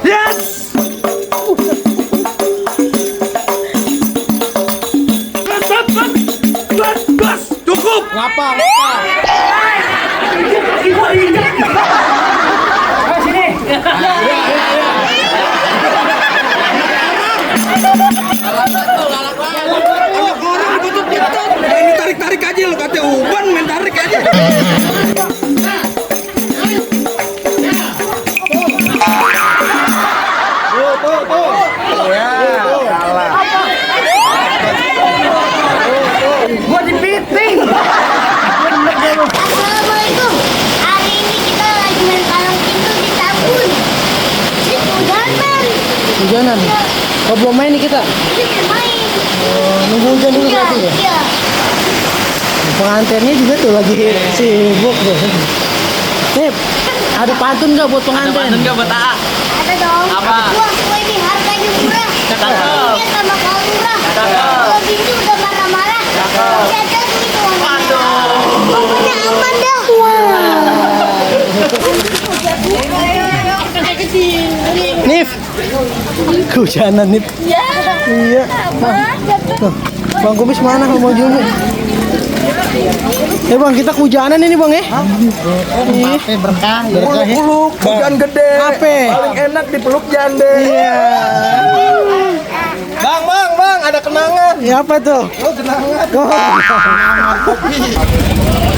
Yes. Bas, cukup. Ngapa? Sini. Ini tarik-tarik aja lo kata uban main tarik aja. Gua dipiting. Assalamualaikum. Hari ini kita lagi main palang pintu di Tambun. Hujanan. Hujanan. Oh, belum main nih kita. Kita main. Nunggu hujan dulu berarti ya. Iya. Pengantinnya juga tuh lagi sibuk tuh. Nih, ada pantun nggak buat pengantin? Enggak buat AA. Ada dong. Apa? Kue ini harganya murah. Cakep. Harganya sama kau murah. Cakep. Kalau pintu udah marah-marah. Cakep. Jajan gitu. Waduh. Pokoknya aman dah. Nif, kehujanan Nif. Ya. Iya. Tuh, Bang Kumis mana mau juga? Bang, kita kehujanan ini bang ya? Apa berkah ya? Peluk, hujan gede. Apa? Paling enak dipeluk jande. Iya. Bang, ada kenangan. Ya apa tuh? Oh, kenangan.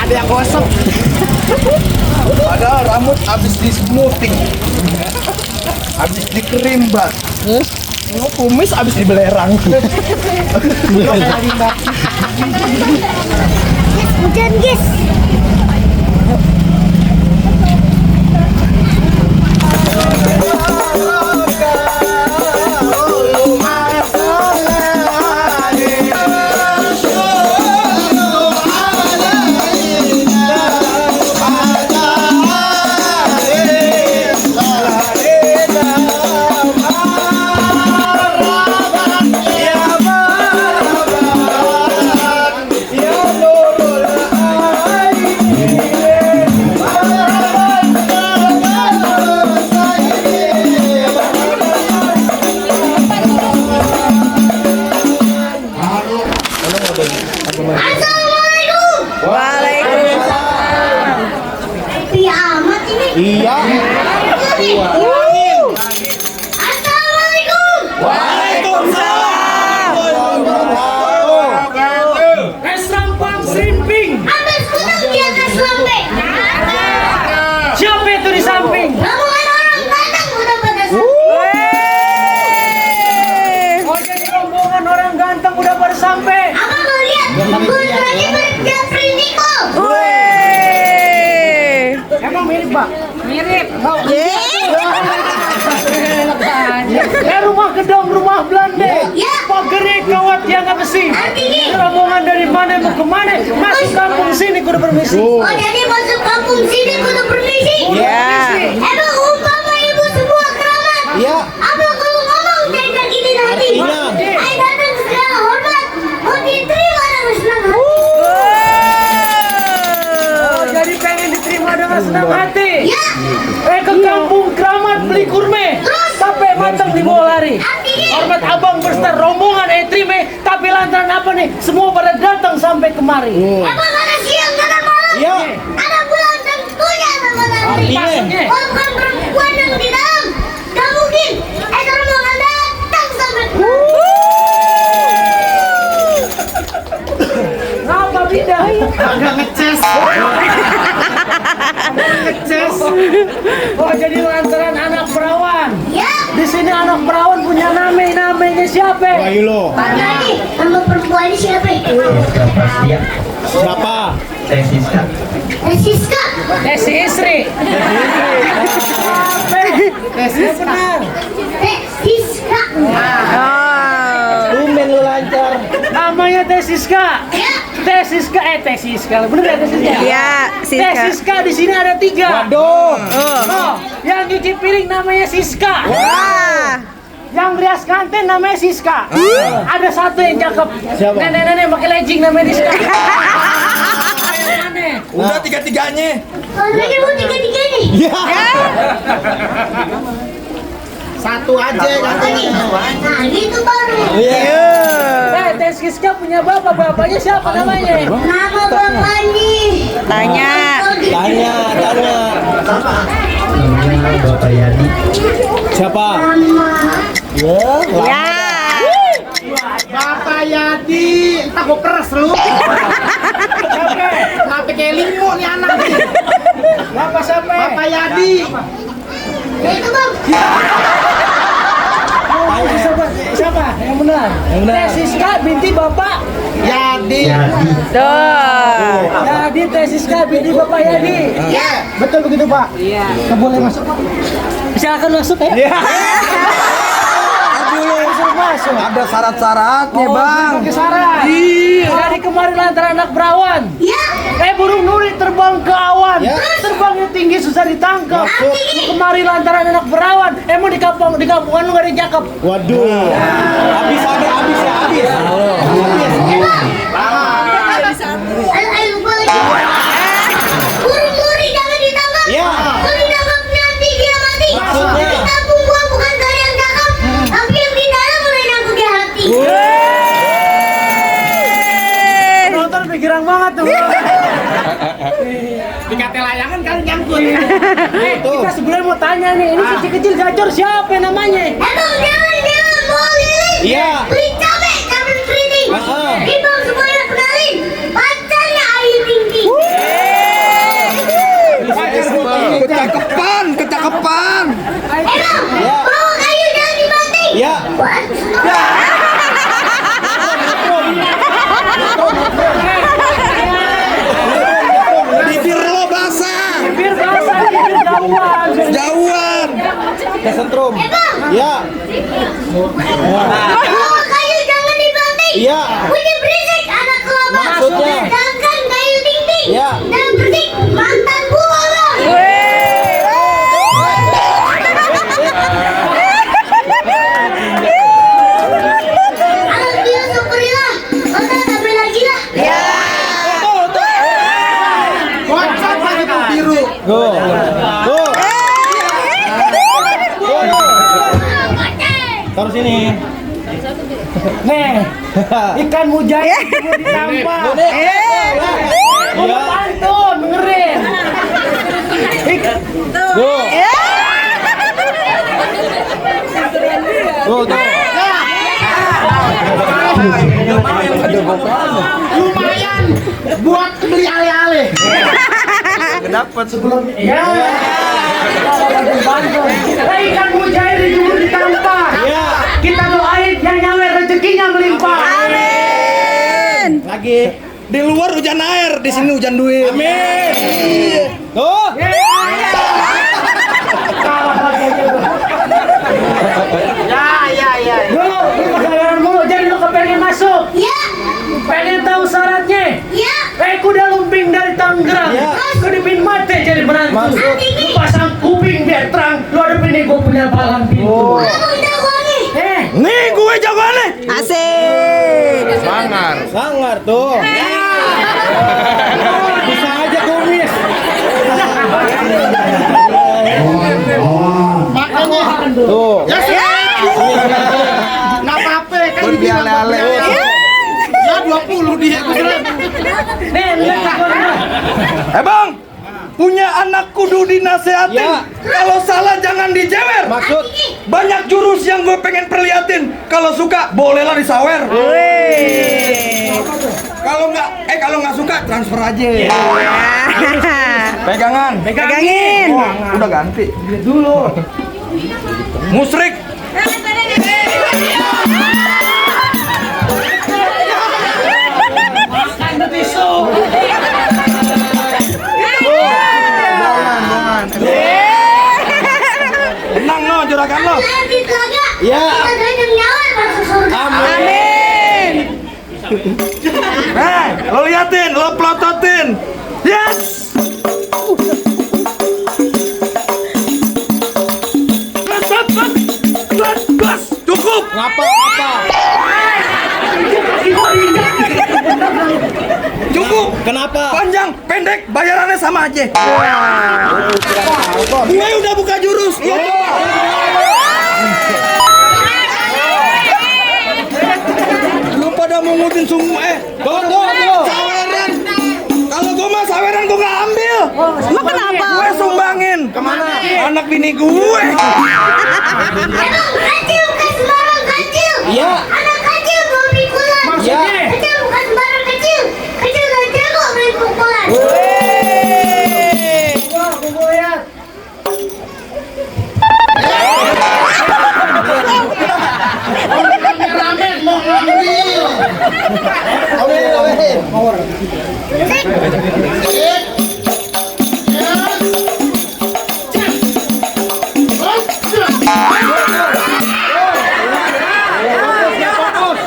Ada yang gosok. Ada rambut habis di smoothing. Habis dikerimbat. Oh, kumis habis dibelerang. Hujan guys. Assalamualaikum. Waalaikumsalam. Iya amat ini. Iya. Assalamualaikum. Es rampang serimping. Ambil skutang di atas lambe. Siapa itu di samping? Rombongan orang datang udah pada Oh, jadi rombongan orang ganteng udah pada sampai. Apa mau lihat? Putranya berjapri Niko. Emang mirip, Bang? Mirip. Rumah gedong, rumah Belanda. Ya. Pagernya kawat tiang besi. Artinya? Rombongan dari mana mau kemana? Masuk kampung sini kudu permisi. Oh jadi masuk kampung sini kudu permisi? Emang umpama ibu semua keramat? Iya. Apa kalau ngomong kayak gini tadi? Ayo datang segala hormat. Mau diterima dengan senang hati. Oh, jadi pengen diterima dengan senang hati. Ya. Ke kampung keramat beli kurme. Sampai matang dibawa lari. Artinya? Hormat abang berserta rombongan terima. Tapi lantaran apa nih? Semua pada datang sampai kemari. Emang ada siang ada malam? Iya. Ada bulan tentunya sama nanti. Maksudnya? Walaupun perempuan yang di dalam, gak mungkin. Rombongan datang sampai. Ngapa beda? Agak ngeces. Oh jadi lantaran anak perawan. Ya. Di sini anak perawan punya namanya siapa? Ayo. Pak Nadi, nama perempuan ini siapa itu? Siapa? Siska. Si istri. Benar. Siska. Tumben lu lancar. Namanya Teh Siska. Ya. Teh Siska, Teh Siska. Bener ya Teh Siska? Iya, Teh Siska. Siska di sini ada 3. Waduh. Oh, yang cuci piring namanya Siska. Wah. Yang rias kantin namanya Siska. Ada satu yang cakep. Siapa? Nenek-nenek pakai legging namanya Siska. Udah tiga-tiganya. Kalau lagi mau tiga-tiga nih. Ya. satu aja katanya. Nah, gitu baru. Tes Giska punya bapaknya siapa namanya? Nama bapaknya. Tanya. Tanya. Bapak Yadi. Siapa? Ya. Bapak Yadi, entah gue peres lu. Kenapa kayak lingu nih anak nih? Bapak Yadi. Itu bang. Siapa? Yang benar. Tes Giska binti bapak. Yadi. Jadi Tes Giska binti bapak Yadi. Betul begitu Pak. Iya. Boleh masuk Pak. Silakan masuk ya. Masuk. Ada syarat-syaratnya, Bang. Pakai syarat. Jadi kemarin antara anak perawan. Ya. Burung nuri terbang ke awan. Terbangnya tinggi susah ditangkap. Kemarin lantaran anak perawan. Emang di kampungan lu gak dicakap. Waduh. Habis. Ayo lupa lagi. Burung-burung jangan ditangkap. Iya. Kalau ditangkap nanti dia mati. Maksudnya? Tabung gua bukan dari yang cakap, tapi yang di dalam mulai nangkut di hati. Nonton pikiran banget tuh. Dikata layangan kan nyangkut. Kita sebenarnya mau tanya nih, ini kecil-kecil gacor siapa namanya? Abang jangan bawa lilin. Iya. Beli cabai keriting. Ibang semuanya kenalin. Pacarnya Ayu Ting Ting. Kecakapan. Emang bawa kayu jangan dibanting. Iya. Bibir lo basah. Bibir basah, bibir jauhan. Jauhan. Kesetrum. Emang Iya. bawa kayu jangan dibanting. Iya. Bunyi berisik anak kelapa. Maksudnya? Sedangkan kayu Ting Ting. Iya. Dan berisik mantan buah lo. Alhamdulillah syukurillah. Otak tak boleh lagi lah. Kocok Pak itu biru. Go. Taruh sini. Nih, ikan mujair mau ditampar. Mau pantun, dengerin. Go. Go. Lumayan buat beli ale-ale. Dapat Ya. Ikan mujair dijemur ditampar. Iya. Kita doain yang nyampe rezekinya melimpah. Lagi. di luar hujan air, di sini hujan duit. Amin. Tuh. Ya. Dulu perjalanan mulu, jadi lu kepengen masuk. Ya, Pengen tahu syaratnya. ya. Kuda lumping dari Tangerang. Ya. Kau dipin mate jadi menantu. Masuk. Lu pasang kuping biar terang. Lu ada ini gue punya palang pintu. Oh. Abang jago nih. Nih gue jagoannya. Asik. Sangar tuh. Bisa aja kumis. Makanya tuh. Nggak apa-apa kan Buat dia ale-ale. Ya 20 dia keren. Bang, punya anak kudu dinasehatin. Ya. Kalau salah jangan dijewer. Maksud Banyak jurus yang gue pengen perlihatin. Kalau suka bolehlah disawer. Kalau nggak suka transfer aja. Pegangan. Pegangin. Udah ganti. Dulu. Musrik. Tenang no, juragan lo. Lanjut laga. Ya. Kita dengan nyawa masuk surga. Amin. Lo liatin, lo pelototin. Yes. Gas. Cukup. ngapa? Cukup. Kenapa? Panjang, pendek, bayarannya sama aja. Gue udah buka jurus. Lo coba. Lu pada mungutin semua saweran. Kalau gua mah saweran gua nggak ambil. Emang kenapa? Gue sumbangin. Kemana? Anak bini gue. Emang kecil bukan sembarang kecil. Iya. Anak kecil mau pikulan. Iya. Kecil bukan sembarang kecil. Kecil dan jago main pukulan. Aku lihat. Rame mau ngambil. Awet.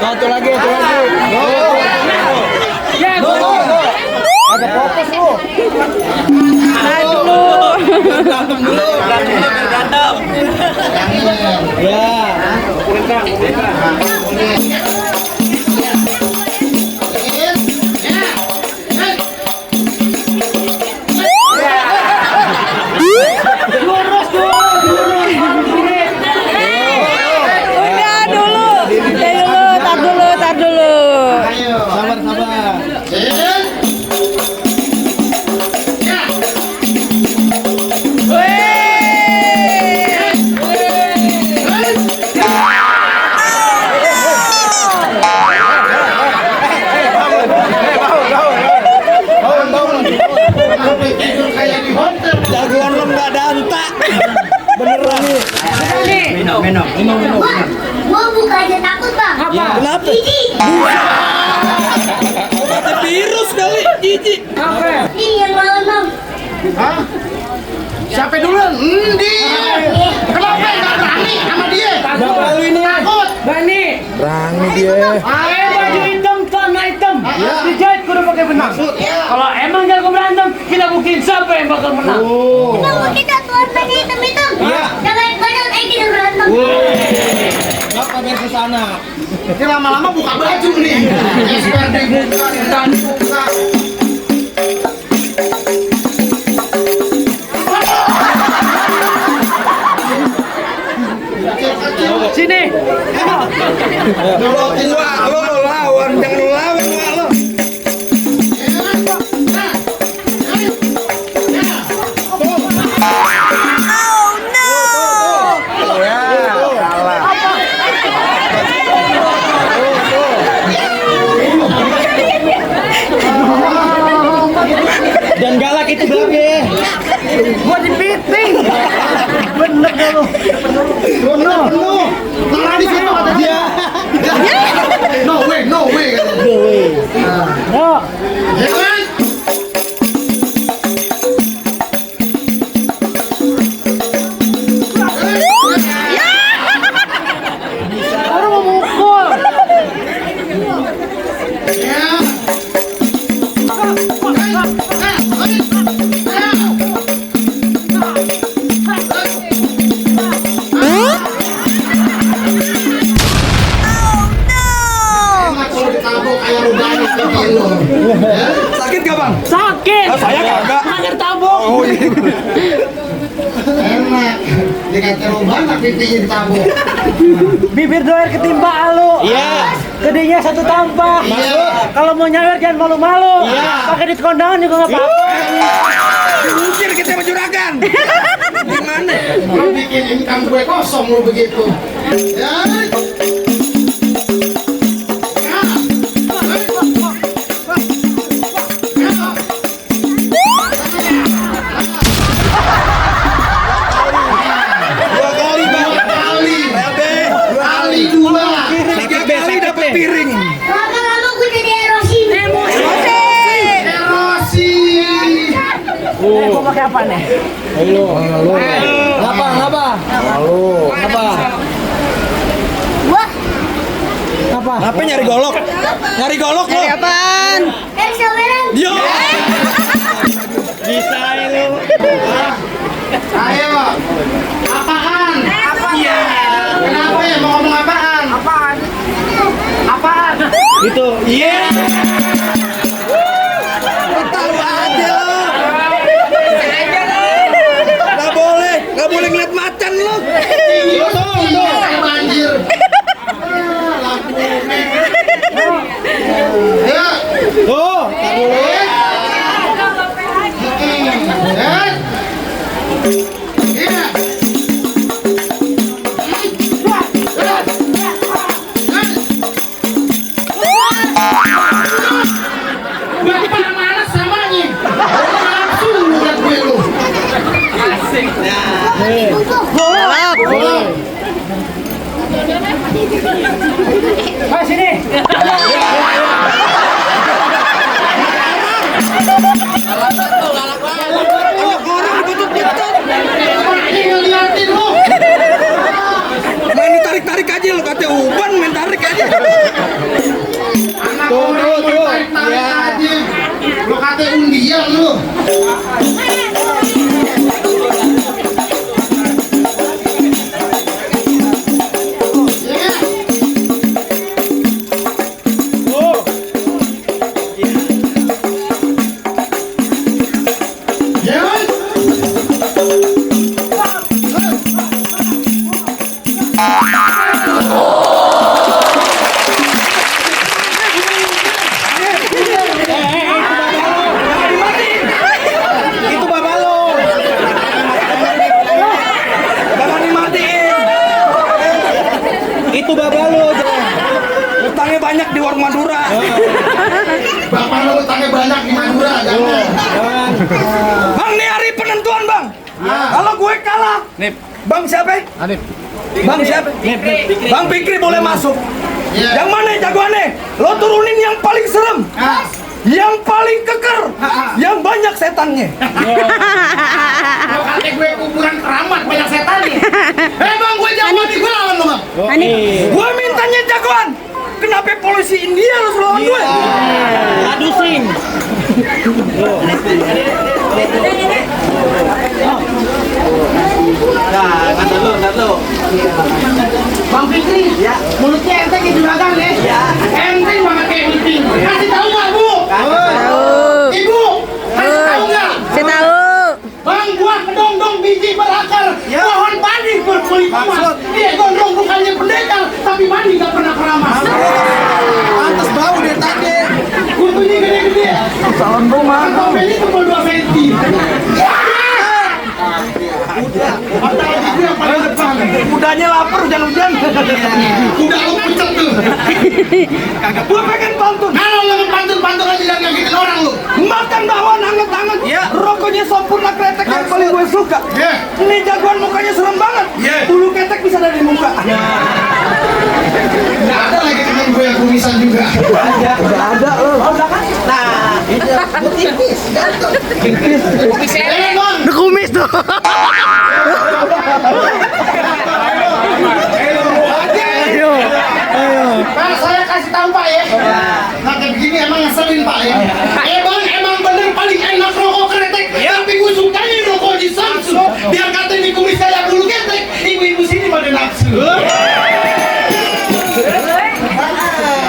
Satu lagi. Ya, Agak fokus lu. Berantem dulu. Ya. Udah dulu. Tar dulu. Sabar. Jagoan lu nggak danta. Beneran. Gua buka aja takut bang. Kenapa? Jijik. Ada virus kali, jijik. Ini yang malam. Siapa duluan? Kenapa nggak berani sama dia? Lalu ini Bani. berani dia. Ayo baju hitam, celana hitam. Dijahit kudu pakai benang. Kalau emang jago berantem, kita buktiin siapa yang bakal menang. Tunggu kita tuan main hitam-hitam. Jangan banyak kita berantem. Bapak biar ke sana. Ini lama-lama buka baju nih. Buka. Sini. Lo lawan, jangan lo lawan lo. Dan galak itu belakang. Gua dipiting. Bener dulu. Penuh. Taruh di situ kata dia. No way. Yo. Ya kan? Baru mau mukul. Enak kalau ditabok kayak rugani lo. Sakit gak bang? Sakit. Saya kagak. Mager tabok. Oh iya. Enak. Dia kata lo banyak pipinya ditabok. Bibir doer ketimpa alu. Iya. Gedenya satu tambah. Iya. Kalau mau nyawer jangan malu-malu. Iya. Pakai di kondangan juga nggak apa-apa. Mungkin kita mau juragan. Gimana? Lo bikin income gue kosong lo begitu. Ya. Dua kali bang. Kali dua. Tiga kali dapat piring. Lama-lama gue jadi erosi. Erosi. Gue pakai apa nih? Ngapa? Wah, Apa nyari golok? Nyari golok lo? Apaan? saweran. Yo. Bisa lu. Ayo. Apaan? Iya. Kenapa ya mau ngomong apaan? Apaan? Itu. Iya. Tahu aja lo. Nggak boleh ngeliat macan lo. Tuh. Iya. Berarti mana samanya? Langsung lihat gue lu. Mas sini. Ini ngeliatin lu. Main ditarik-tarik aja lo kata uban main tarik aja. Anak orang mau tarik-tarik aja. Lu kata undian lu. Itu bapak lo. Jangan dimatiin. Itu bapak lo. Utangnya banyak di warung Madura. Bapak lu utangnya banyak di Madura, jangan. Bang, nih hari penentuan bang. Kalau gue kalah, bang siapa? Anip. Bang siapa? Bang Fikri boleh masuk. Iya. Yang mana jagoannya? Lo turunin yang paling serem, yang paling keker, yang banyak setannya. Lu kata gue kuburan keramat banyak setannya. Bang, gue jagoan nih, gue lawan lu bang. Gue mintanya jagoan. Kenapa polisi India harus lawan gue? Adusin. Bang Fikri, mulutnya ente kayak juragan ya? Ente banget kayak meeting. Kasih tahu nggak bu? Ibu, kasih tahu nggak? Saya tahu. Bang, buah kedong-dong biji berakar, pohon padi berkulit emas. Dia gondrong bukannya pendekar, tapi mandi nggak pernah keramas. Pantas bau dia tadi. Kutunya gede-gede. Salon rumah. Kantongnya tebal 2 cm. Mata ibu yang paling depan. Kudanya lapar hujan-hujan. Udah lu pucat tuh. Gue pengen pantun. Kalau lu pantun-pantun aja jangan ngagetin orang lu. Makan bakwan anget-anget. Rokoknya sempurna kretek yang paling gue suka. Ini jagoan mukanya serem banget. Bulu ketek bisa dari muka. Nggak ada lagi temen gue yang kumisan juga. Udah ada lo. Bang. Kumis tuh. Pak, saya kasih tahu Pak ya. Nah kayak begini emang ngeselin Pak ya. Emang bener paling enak rokok kretek. Tapi gue sukanya rokok di Samsung. Biar kata ini kumis kayak bulu ketek. Ibu-ibu sini pada nafsu.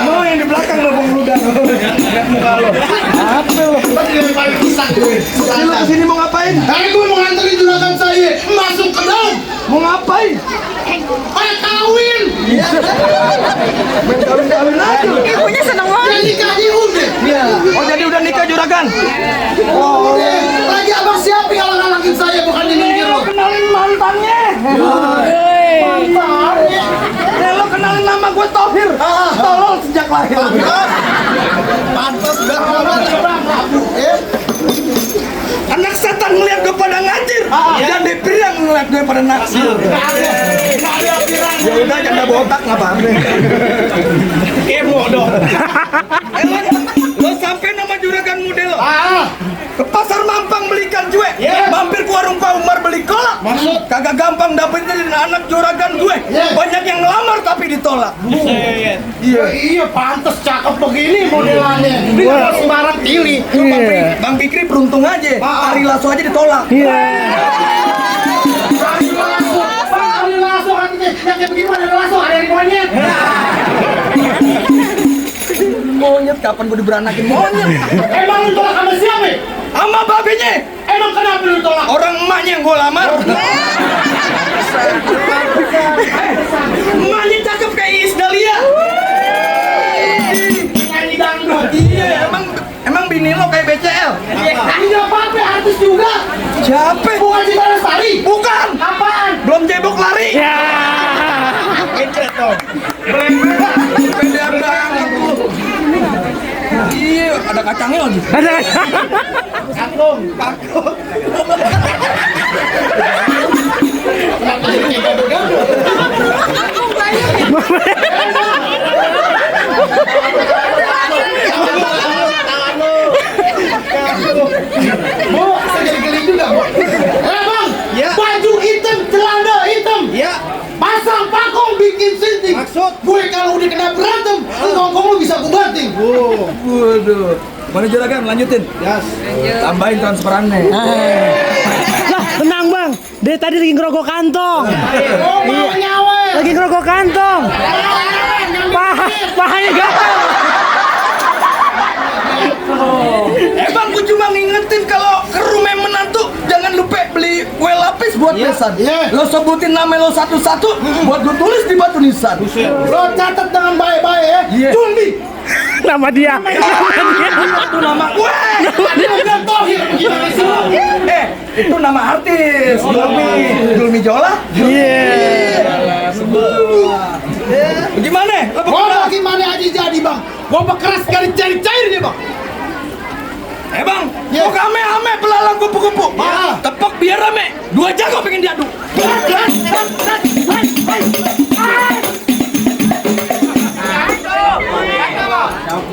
Mau yang di belakang lo bang ludah. Lihat muka lo. Apa lo? Pasti lebih paling pisang gue. Lo kesini mau ngapain? Hari gue mau nganterin juragan saya masuk ke dalam. Mau ngapain? Kawin. Main kawin-kawin aja. Ibunya seneng banget. Yang nikahnya udah. Oh jadi udah nikah juragan? Udah. Lagi abang siapa yang ngalang-ngalangin saya bukan nyindir lo. Kenalin mantannya. Mantannya. Lo kenalin nama gue Tohir. Tolol sejak lahir. Pantas udah ngomong Anak setan ngeliat gue pada ngajir. Jadi pirang ngeliat gue pada naksir. Ya udah janda botak nggak apa-apa. Kemo dong. Lo sampai nama juragan muda lo. Ke pasar Mampang beli ikan cuek. Mampir ke warung Pak Umar beli kolak. Maksud? Kagak gampang dapetin anak juragan gue. Banyak yang ngelamar tapi ditolak. Iya, pantas cakep begini modelannya. Dia sembarang pilih. Bang Fikri beruntung aja. Ari Lasso aja ditolak. Hari lasso katanya. Yang kayak begini ada lasso, ada yang monyet. Monyet kapan gue diberanakin monyet? Emang lu tolak sama siapa? Sama babenya. Emang kenapa lu tolak? Orang emaknya yang gue lamar. Emaknya cakep kayak Iis Dahlia. Nyanyi dangdut. Iya, emang bini lo kayak BCL. Ini apa-apa, artis juga. Siapa? Bunga Citra Lestari. Bukan. Apaan? Belum cebok lari. Ya. Pedean banget lu. Iya, ada kacangnya lagi. Ada. Kaklung. Kenapa jadi kayak gado-gado? Bu, saya jadi geli juga, Bu. Bang, Ya. baju hitam, celana hitam. Ya. Pasang pakong bikin sinting. Maksud? Gue kalau udah kena berantem, ngomong lu bisa gue banting. Waduh. Mana juragan, lanjutin. Yes. Tambahin transferannya. Lah, tenang bang. Dia tadi lagi ngerokok kantong. Oh, mau nyawa. Lagi ngerokok kantong. Pahanya gatal. Bang, gue cuma ngingetin kalau ke rumah menantu jangan lupa beli kue lapis buat besan. Iya. Lo sebutin nama lo satu-satu buat gue tulis di batu nisan. Lo catat dengan baik-baik ya. Iya. Julmi. Nama dia. Itu nama gue. Bukan Tohir. Gimana sih lo? Itu nama artis. Julmi Jola. Iya. Gimana? Lo Gua bagaimana aja jadi bang. Gua bekeras sekali cair-cair dia bang. Bang, Iya. kok kame-ame belalang kupu-kupu. Ah. Tepok biar rame. Dua jago pengen diadu.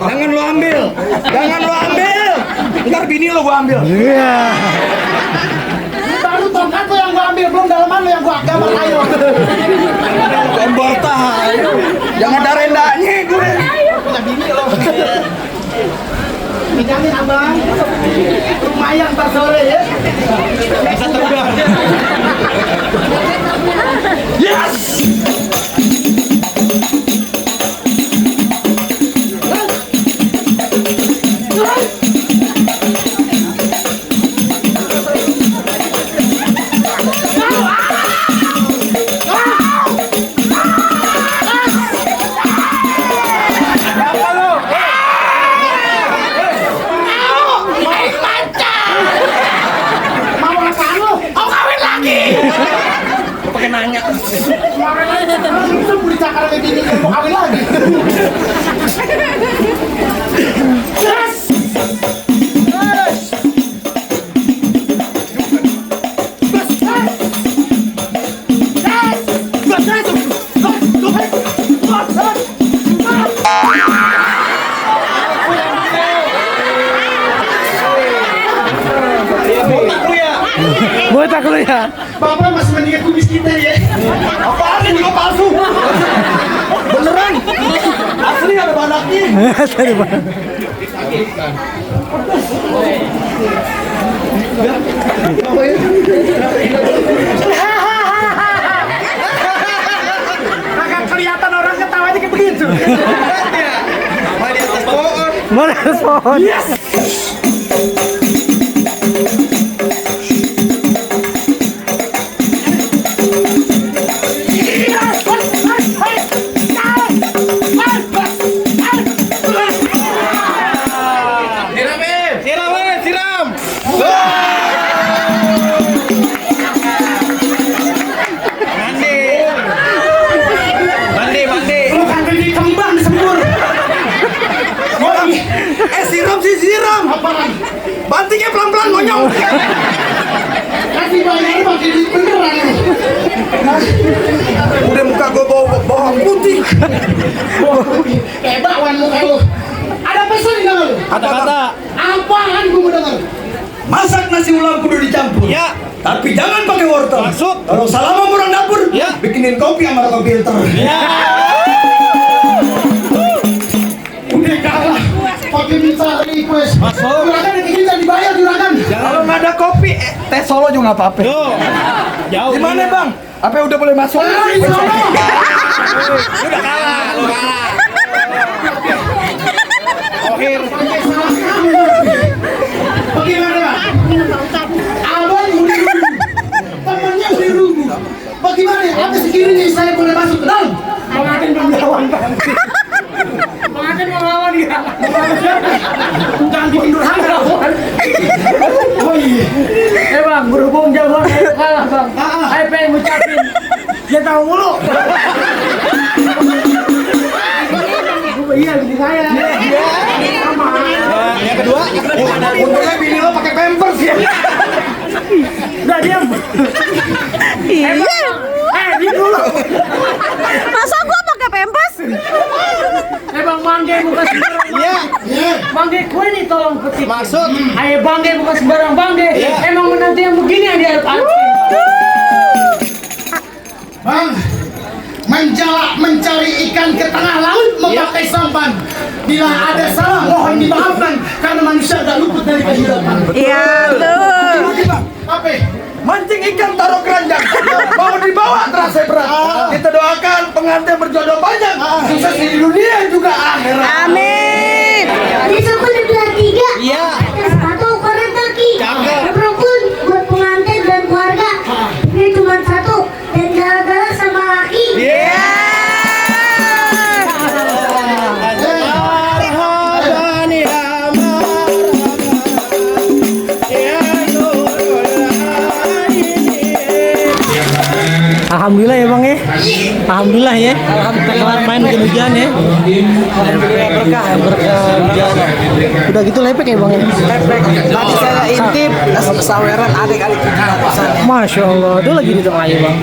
Jangan lo ambil. Jangan lo ambil. Ntar bini lo gua ambil. Iya. Baru tongkat lo yang gua ambil, belum dalaman lo yang gua gambar ayo. Kompor tahan. Jangan ada rendahnya gue. Punya bini lo. Pegangin abang. Lumayan ntar sore ya. Bisa terbang. Yes. Mau apaan lo? Oh, kawin lagi. Pakai nanya. Itu beli cakar sama bini mau kawin lagi. Yes. Botak lu ya. Bapak masih mendingan kumis kita ya. Apaan ini juga palsu? Beneran? Asli ada banaknya. Tadi bang. Kagak kelihatan orang ketawanya kayak begitu. Mana pohon? Yes. Siram. Mandi. Lu kan beli kembang disembur. Siram. Apaan? Bantingnya pelan-pelan monyong. Kasih bayar pakai duit beneran lu. Udah muka gue bawang putih. Kayak bakwan muka lu. Ada pesan di dalam lu? Kata-kata. Apaan gua mau denger? Masak nasi ulam kudu dicampur. Ya. Tapi jangan pakai wortel. Maksud? Kalau salah mau orang dapur, ya. Bikinin kopi sama rokok filter. Ya. Udah kalah. Pakai minta request. Masuk. Juragan yang ini jangan dibayar juragan. Kalau nggak ada kopi, teh Solo juga nggak apa-apa. Jauh. Gimana bang? Apa udah boleh masuk? Di sana. Udah kalah, lu kalah. Oke. Bagaimana Pak? Abang udah rubuh. Temannya udah rubuh. Bagaimana ya? Apa sekiranya saya boleh masuk ke dalam? Pengantin belum lawan Pak. Pengantin mau lawan dia. Jangan diundur hangga. Oh iya. Bang, buru mulu. Iya, bini saya. Yang kedua, untungnya bini lo pakai pampers ya. Udah diam. Iya. Di dulu. Masa gua pakai pempes? Bang Bangge bukan sembarang. Iya. Bangge kue nih tolong petik. Maksud? Ayo Bangge bukan sembarang Bangge. Emang menanti yang begini yang diharapkan. Bang, menjala mencari ikan ke tengah laut memakai sampan. Bila ada salah mohon dimaafkan karena manusia tak luput dari kehidupan. Iya tuh. Apa? Mancing ikan taruh keranjang, mau dibawa terasa berat. Kita doakan pengantin berjodoh banyak, sukses di dunia juga akhirat. Amin. Besok pun ada 3. Iya. Satu ukuran kaki. Rukun buat pengantin dan keluarga. Ini cuma 1 dan jalan-jalan sama laki. Alhamdulillah ya bang ya. Alhamdulillah ya. Alhamdulillah main hujan ya. Berkah hujan. Udah gitu lepek ya bang ya. Tadi saya intip saweran ada kali 700-an. Masya Allah, itu lagi di tengah ya bang.